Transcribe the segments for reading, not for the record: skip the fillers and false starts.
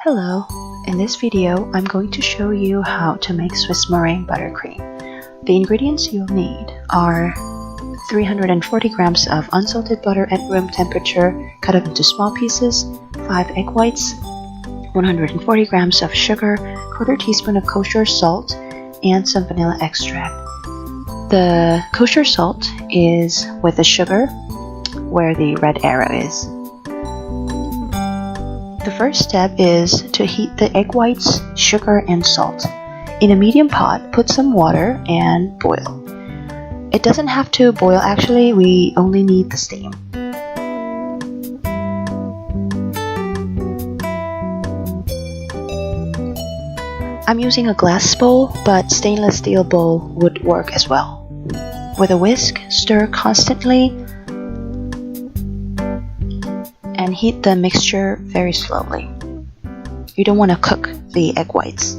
Hello, in this video I'm going to show you how to make Swiss meringue buttercream. The ingredients you'll need are 340 grams of unsalted butter at room temperature cut up into small pieces, 5 egg whites, 140 grams of sugar, quarter teaspoon of kosher salt, and some vanilla extract. The kosher salt is with the sugar where the red arrow is. The first step is to heat the egg whites, sugar, and salt. In a medium pot, put some water and boil. It doesn't have to boil actually, we only need the steam. I'm using a glass bowl, but stainless steel bowl would work as well. With a whisk, stir constantly and heat the mixture very slowly. You don't want to cook the egg whites.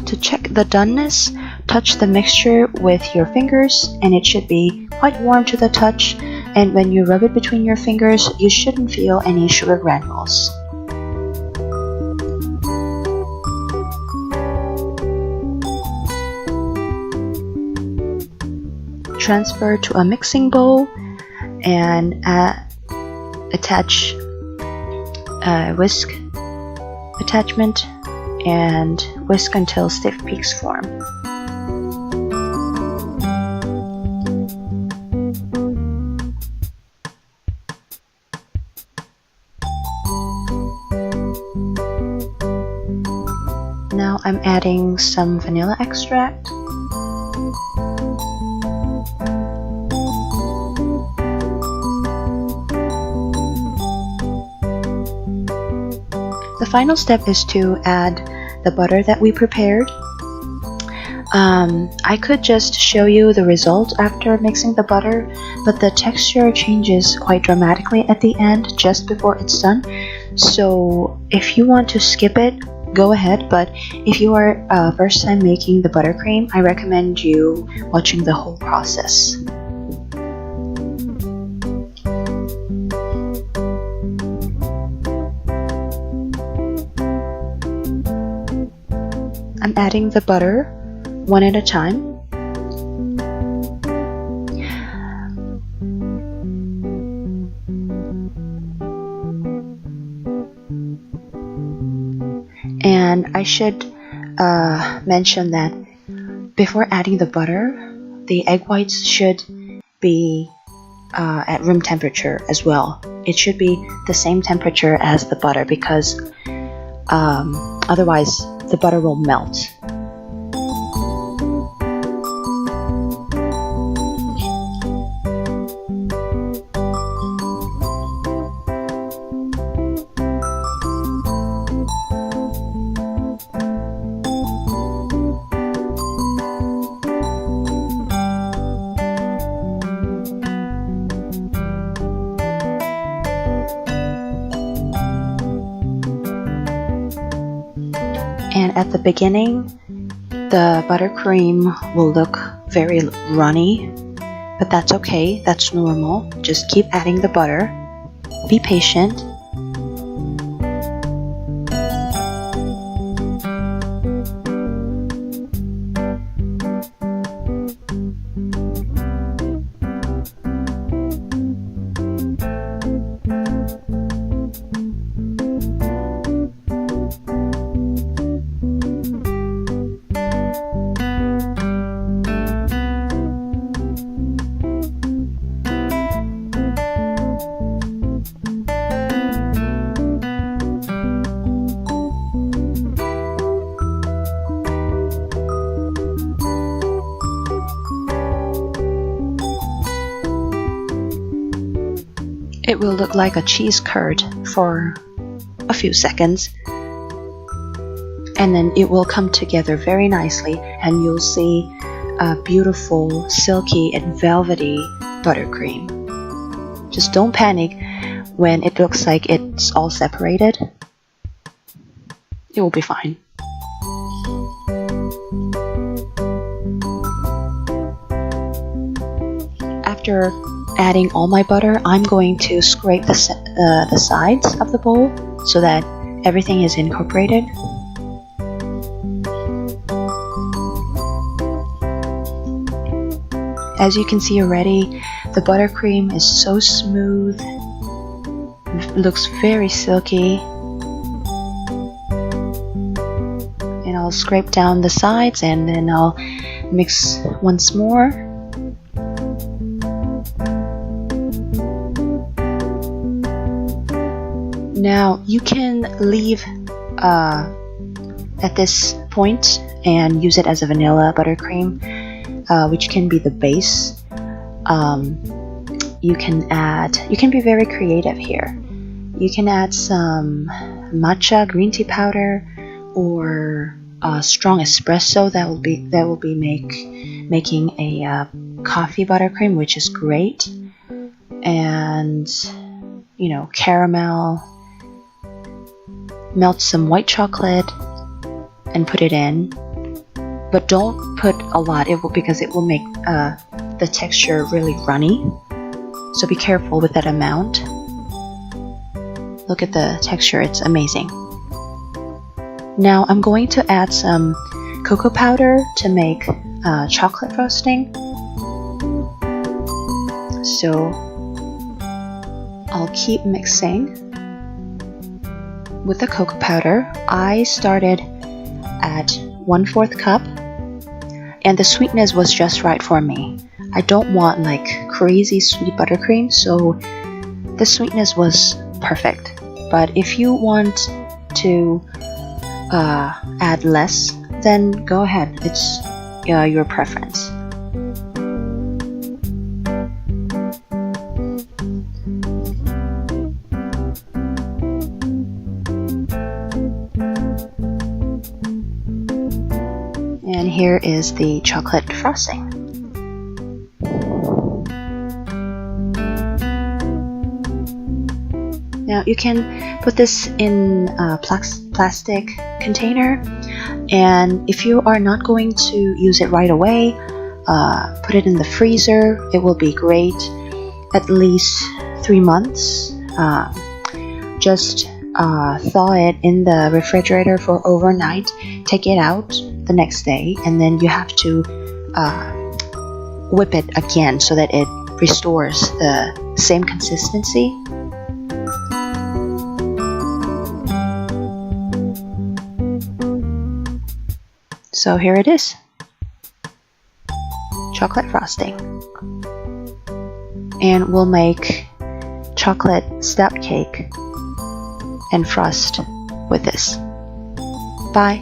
To check the doneness, touch the mixture with your fingers and it should be quite warm to the touch, and when you rub it between your fingers, you shouldn't feel any sugar granules. Transfer to a mixing bowl and attach a whisk attachment and whisk until stiff peaks form. Now I'm adding some vanilla extract. The final step is to add the butter that we prepared. I could just show you the result after mixing the butter, but the texture changes quite dramatically at the end just before it's done. So if you want to skip it, go ahead, but if you are first time making the buttercream, I recommend you watching the whole process. I'm adding the butter one at a time. And I should mention that before adding the butter, the egg whites should be at room temperature as well. It should be the same temperature as the butter because otherwise the butter will melt. And at the beginning, the buttercream will look very runny, but that's okay, that's normal. Just keep adding the butter. Be patient. It will look like a cheese curd for a few seconds, and then it will come together very nicely and you'll see a beautiful, silky and velvety buttercream. Just don't panic when it looks like it's all separated. It will be fine. after adding all my butter, I'm going to scrape the sides of the bowl so that everything is incorporated. As you can see already, the buttercream is so smooth, looks very silky. And I'll scrape down the sides and then I'll mix once more. Now you can leave at this point and use it as a vanilla buttercream, which can be the base. You can be very creative here. You can add some matcha green tea powder or strong espresso. That will be making a coffee buttercream, which is great. And you know, caramel. Melt some white chocolate and put it in, but don't put a lot. Because it will make the texture really runny. So be careful with that amount. Look at the texture; it's amazing. Now I'm going to add some cocoa powder to make chocolate frosting. So I'll keep mixing with the cocoa powder. I started at 1/4 cup, and the sweetness was just right for me. I don't want like crazy sweet buttercream, so the sweetness was perfect. But if you want to add less, then go ahead. It's your preference. And here is the chocolate frosting. Now you can put this in a plastic container, and if you are not going to use it right away, put it in the freezer. It will be great at least 3 months. Just thaw it in the refrigerator for overnight, take it out the next day, and then you have to whip it again so that it restores the same consistency. So here it is, chocolate frosting. And we'll make chocolate stout cake and frost with this. Bye.